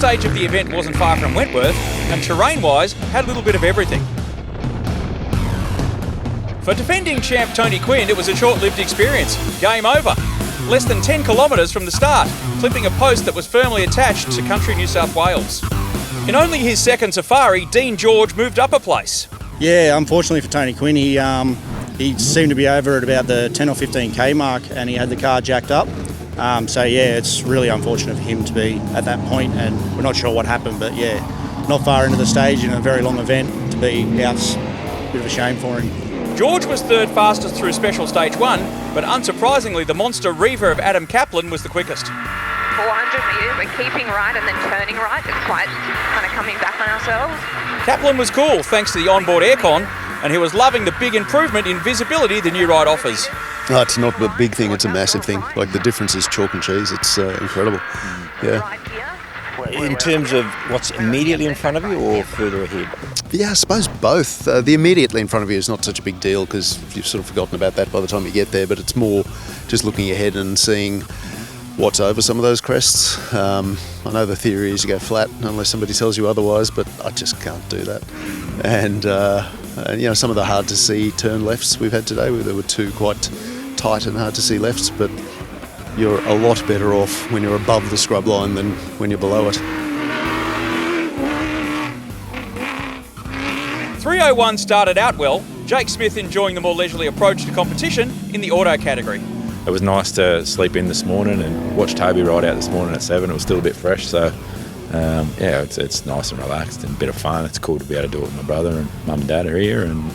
stage of the event wasn't far from Wentworth, and terrain-wise had a little bit of everything. For defending champ Tony Quinn, it was a short-lived experience. Game over. Less than 10 kilometres from the start, clipping a post that was firmly attached to country New South Wales. In only his second safari, Dean George moved up a place. Yeah, unfortunately for Tony Quinn, he seemed to be over at about the 10 or 15k mark and he had the car jacked up. So yeah, it's really unfortunate for him to be at that point, and we're not sure what happened, but yeah, not far into the stage in a very long event to be out's a bit of a shame for him. George was third fastest through Special Stage 1, but unsurprisingly the monster reever of Adam Kaplan was the quickest. 400 metres, we're keeping right and then turning right. It's quite kind of coming back on ourselves. Kaplan was cool thanks to the onboard aircon, and he was loving the big improvement in visibility the new ride offers. No, it's not a big thing, it's a massive thing. Like, the difference is chalk and cheese. It's incredible. Yeah. In terms of what's immediately in front of you or further ahead? Yeah, I suppose both. The immediately in front of you is not such a big deal because you've sort of forgotten about that by the time you get there, but it's more just looking ahead and seeing what's over some of those crests. I know the theory is you go flat unless somebody tells you otherwise, but I just can't do that. And you know, some of the hard to see turn lefts we've had today, there were two quite tight and hard to see lefts, but you're a lot better off when you're above the scrub line than when you're below it. 3:01 started out well, Jake Smith enjoying the more leisurely approach to competition in the auto category. It was nice to sleep in this morning and watch Toby ride out this morning at 7. It was still a bit fresh, so yeah, it's nice and relaxed and a bit of fun. It's cool to be able to do it with my brother, and mum and dad are here, and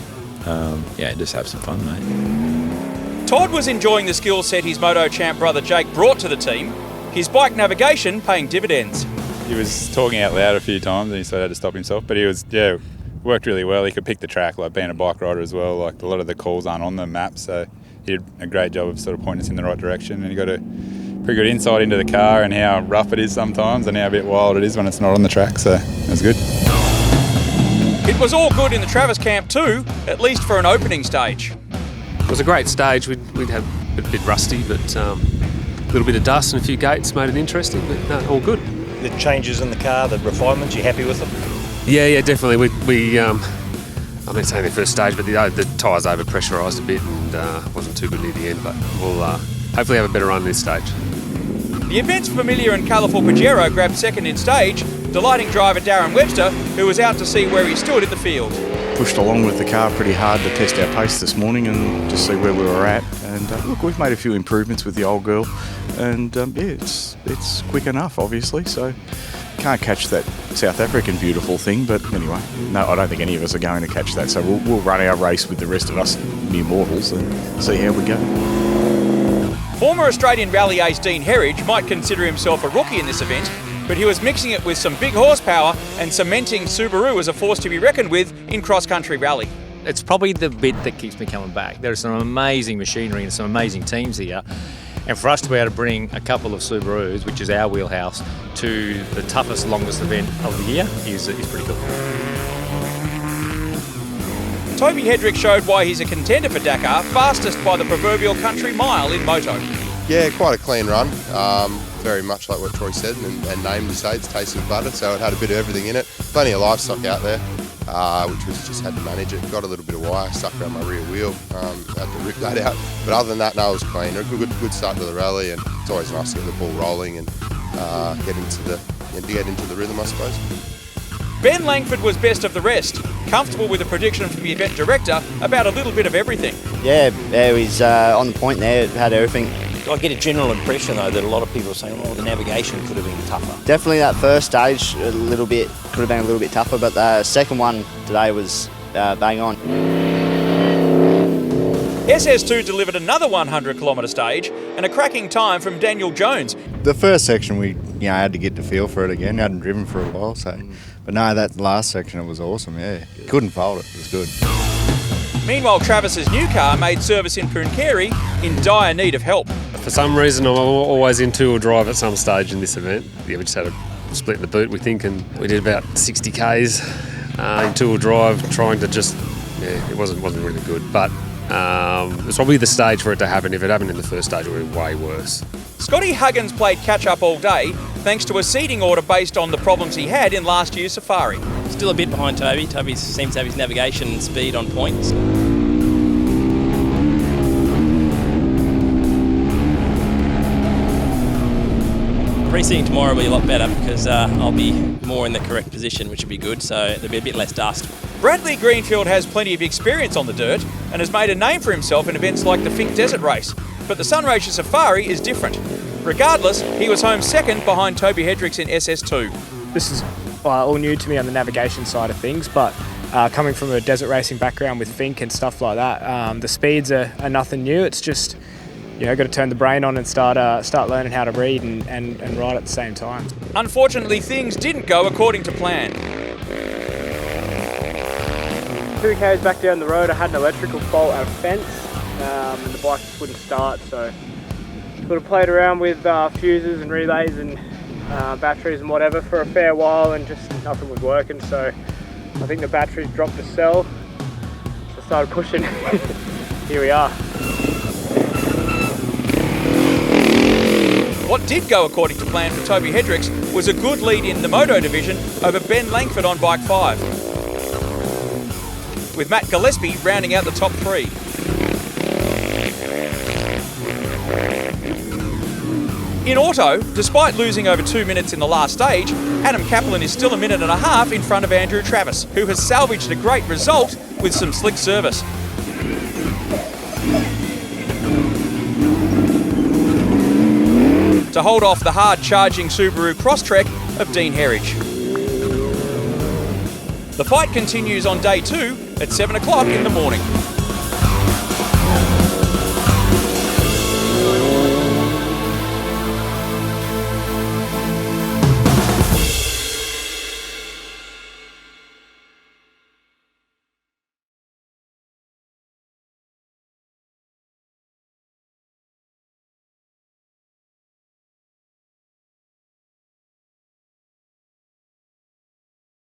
yeah, just have some fun, mate. Todd was enjoying the skill set his moto champ brother Jake brought to the team, his bike navigation paying dividends. He was talking out loud a few times and he sort of had to stop himself, but he was, yeah, worked really well. He could pick the track, like being a bike rider as well. Like, a lot of the calls aren't on the map, so he did a great job of sort of pointing us in the right direction, and he got a pretty good insight into the car and how rough it is sometimes and how a bit wild it is when it's not on the track, so it was good. It was all good in the Travis camp too, at least for an opening stage. It was a great stage. We'd had a bit rusty, but a little bit of dust and a few gates made it interesting, but no, all good. The changes in the car, the refinements, you happy with them? Yeah, definitely. We I mean, it's only the first stage, but the tyres over-pressurised a bit and wasn't too good near the end, but we'll hopefully have a better run this stage. The event's familiar and colourful Pajero grabbed second in stage, delighting driver Darren Webster, who was out to see where he stood at the field. Pushed along with the car pretty hard to test our pace this morning and just see where we were at. And look, we've made a few improvements with the old girl, and yeah, it's quick enough, obviously. So can't catch that South African beautiful thing, but anyway, no, I don't think any of us are going to catch that. So we'll run our race with the rest of us mere mortals and see how we go. Former Australian rally ace Dean Herridge might consider himself a rookie in this event, but he was mixing it with some big horsepower and cementing Subaru as a force to be reckoned with in cross-country rally. It's probably the bit that keeps me coming back. There's some amazing machinery and some amazing teams here, and for us to be able to bring a couple of Subarus, which is our wheelhouse, to the toughest, longest event of the year is pretty cool. Toby Hedrick showed why he's a contender for Dakar, fastest by the proverbial country mile in moto. Yeah, quite a clean run. Very much like what Troy said and named to say, it's tasted of butter, so it had a bit of everything in it. Plenty of livestock out there, which was just had to manage it. Got a little bit of wire stuck around my rear wheel, had to rip that out. But other than that, no, it was clean. A good start to the rally, and it's always nice to get the ball rolling and get into the rhythm, I suppose. Ben Langford was best of the rest, comfortable with a prediction from the event director about a little bit of everything. Yeah, he's on the point there, had everything. I get a general impression though that a lot of people are saying, oh, the navigation could have been tougher. Definitely that first stage could have been a little bit tougher, but the second one today was bang on. SS2 delivered another 100-kilometre stage and a cracking time from Daniel Jones. The first section we had to get the feel for it again. Hadn't driven for a while, so. But no, that last section, it was awesome, yeah. Couldn't fault it, it was good. Meanwhile, Travis's new car made service in Pooncarie in dire need of help. For some reason, I'm always in two-wheel drive at some stage in this event. Yeah, we just had a split in the boot, we think, and we did about 60 Ks in two-wheel drive, trying to just, yeah, it wasn't really good. But it's probably the stage for it to happen. If it happened in the first stage, it would be way worse. Scotty Huggins played catch-up all day, thanks to a seating order based on the problems he had in last year's Safari. Still a bit behind Toby. Toby seems to have his navigation and speed on point. Pre-seating tomorrow will be a lot better because I'll be more in the correct position, which will be good, so there'll be a bit less dust. Bradley Greenfield has plenty of experience on the dirt and has made a name for himself in events like the Fink Desert Race, but the Sunraysia Safari is different. Regardless, he was home second behind Toby Hedricks in SS2. This is all new to me on the navigation side of things, but coming from a desert racing background with Fink and stuff like that, the speeds are nothing new. It's just, got to turn the brain on and start learning how to read and ride at the same time. Unfortunately, things didn't go according to plan. 2 k's back down the road, I had an electrical fault at a fence, and the bike just wouldn't start, so sort of played around with fuses and relays and batteries and whatever for a fair while, and just nothing was working. So I think the batteries dropped the cell, so I started pushing. Here we are. What did go according to plan for Toby Hedricks was a good lead in the Moto division over Ben Langford on bike 5, with Matt Gillespie rounding out the top 3. In auto, despite losing over 2 minutes in the last stage, Adam Kaplan is still a minute and a half in front of Andrew Travis, who has salvaged a great result with some slick service. To hold off the hard-charging Subaru Crosstrek of Dean Herridge. The fight continues on day 2 at 7 o'clock in the morning.